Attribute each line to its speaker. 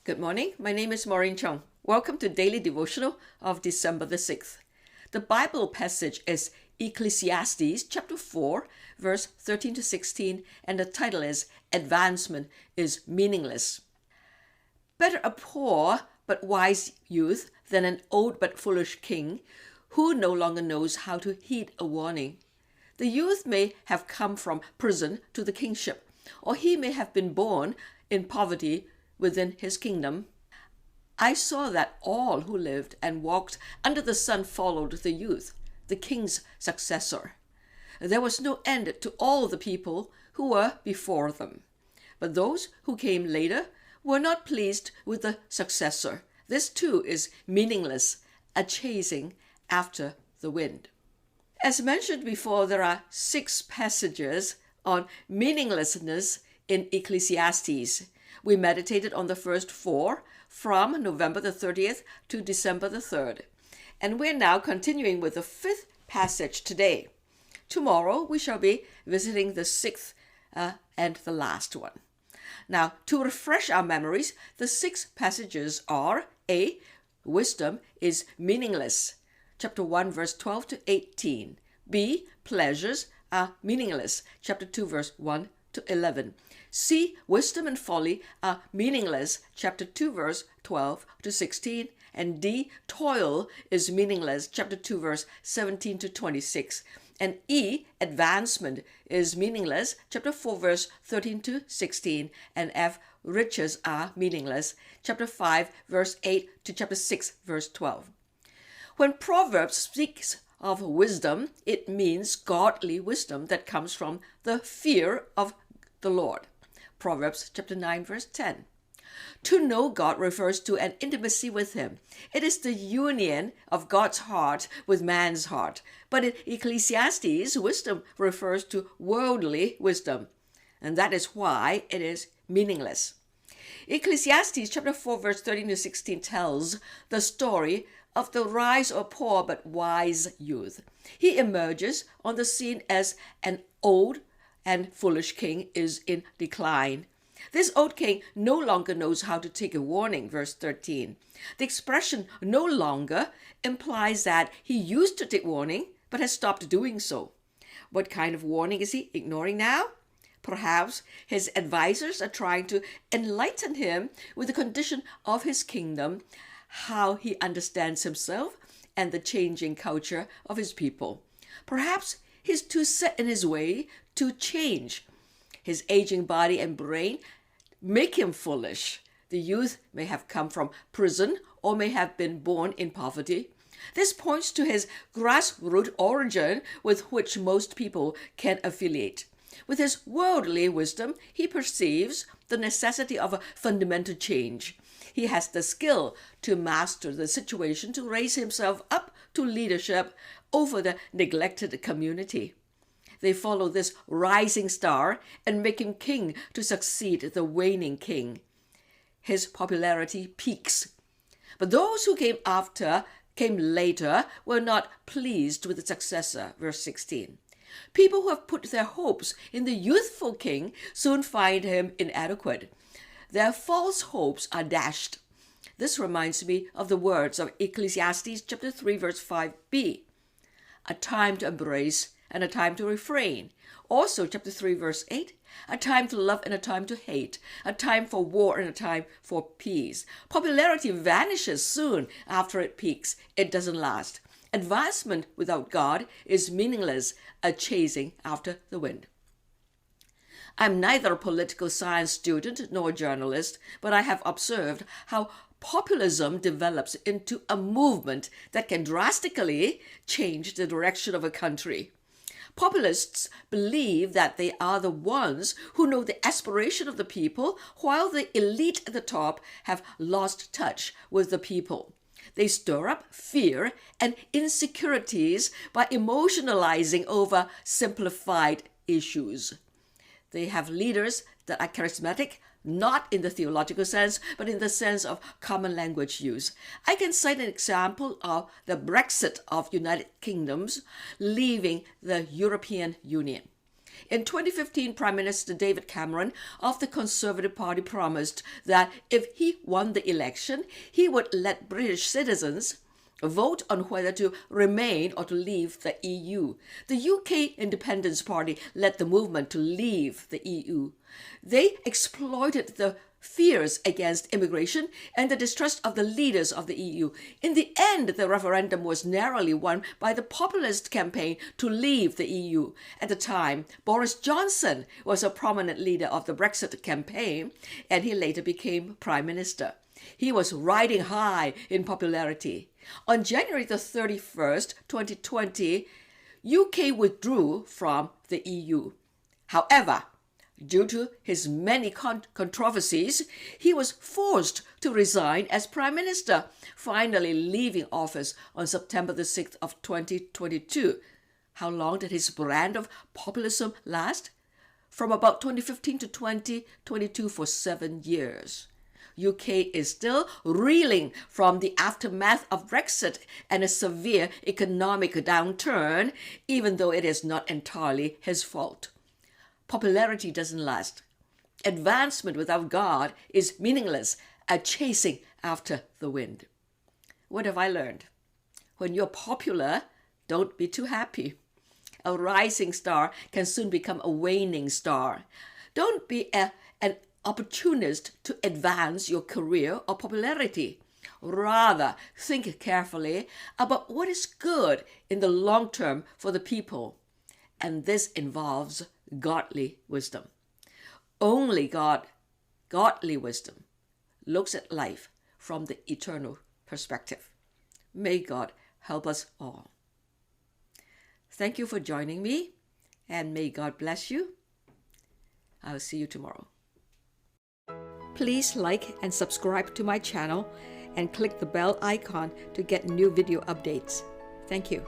Speaker 1: Good morning. My name is Maureen Chung. Welcome to Daily Devotional of December the 6th. The Bible passage is Ecclesiastes chapter 4, verse 13 to 16, and the title is Advancement is Meaningless. Better a poor but wise youth than an old but foolish king who no longer knows how to heed a warning. The youth may have come from prison to the kingship, or he may have been born in poverty within his kingdom. I saw that all who lived and walked under the sun followed the youth, the king's successor. There was no end to all the people who were before them. But those who came later were not pleased with the successor. This too is meaningless, a chasing after the wind. As mentioned before, there are 6 passages on meaninglessness in Ecclesiastes. We meditated on the first 4 from November the 30th to December the 3rd. And we're now continuing with the 5th passage today. Tomorrow we shall be visiting the 6th and the last one. Now, to refresh our memories, the 6 passages are A. Wisdom is meaningless. Chapter 1, verse 12 to 18. B. Pleasures are meaningless. Chapter 2, verse 1 to 11. C. Wisdom and folly are meaningless. Chapter 2, verse 12 to 16. And D. Toil is meaningless. Chapter 2, verse 17 to 26. And E. Advancement is meaningless. Chapter 4, verse 13 to 16. And F. Riches are meaningless. Chapter 5, verse 8 to chapter 6, verse 12. When Proverbs speaks of wisdom, it means godly wisdom that comes from the fear of the Lord. Proverbs chapter 9, verse 10. To know God refers to an intimacy with Him. It is the union of God's heart with man's heart. But in Ecclesiastes, wisdom refers to worldly wisdom, and that is why it is meaningless. Ecclesiastes chapter 4, verse 13 to 16 tells the story of the rise of a poor but wise youth. He emerges on the scene as an old and foolish king is in decline. This old king no longer knows how to take a warning, verse 13. The expression no longer implies that he used to take warning but has stopped doing so. What kind of warning is he ignoring now? Perhaps his advisors are trying to enlighten him with the condition of his kingdom, how he understands himself and the changing culture of his people. Perhaps he's too set in his way to change. His aging body and brain make him foolish. The youth may have come from prison or may have been born in poverty. This points to his grassroots origin with which most people can affiliate. With his worldly wisdom, he perceives the necessity of a fundamental change. He has the skill to master the situation, to raise himself up to leadership over the neglected community. They follow this rising star and make him king to succeed the waning king. His popularity peaks. But those who came later were not pleased with the successor, verse 16. People who have put their hopes in the youthful king soon find him inadequate. Their false hopes are dashed. This reminds me of the words of Ecclesiastes chapter 3, verse 5b. A time to embrace and a time to refrain. Also, chapter 3, verse 8, a time to love and a time to hate, a time for war and a time for peace. Popularity vanishes soon after it peaks. It doesn't last. Advancement without God is meaningless, a chasing after the wind. I'm neither a political science student nor a journalist, but I have observed how populism develops into a movement that can drastically change the direction of a country. Populists believe that they are the ones who know the aspiration of the people, while the elite at the top have lost touch with the people. They stir up fear and insecurities by emotionalizing over simplified issues. They have leaders that are charismatic, not in the theological sense, but in the sense of common language use. I can cite an example of the Brexit of United Kingdoms leaving the European Union. In 2015, Prime Minister David Cameron of the Conservative Party promised that if he won the election, he would let British citizens vote on whether to remain or to leave the EU. The UK Independence Party led the movement to leave the EU. They exploited the fears against immigration and the distrust of the leaders of the EU. In the end, the referendum was narrowly won by the populist campaign to leave the EU. At the time, Boris Johnson was a prominent leader of the Brexit campaign, and he later became Prime Minister. He was riding high in popularity. On January the 31st, 2020, UK withdrew from the EU. However, due to his many controversies, he was forced to resign as Prime Minister, finally leaving office on September the 6th of 2022. How long did his brand of populism last? From about 2015 to 2022, for 7 years. UK is still reeling from the aftermath of Brexit and a severe economic downturn, even though it is not entirely his fault. Popularity doesn't last. Advancement without God is meaningless, a chasing after the wind. What have I learned? When you're popular, don't be too happy. A rising star can soon become a waning star. Don't be an opportunist to advance your career or popularity. Rather, think carefully about what is good in the long term for the people. And this involves godly wisdom. Only godly wisdom, looks at life from the eternal perspective. May God help us all. Thank you for joining me, and may God bless you. I'll see you tomorrow. Please like and subscribe to my channel and click the bell icon to get new video updates. Thank you.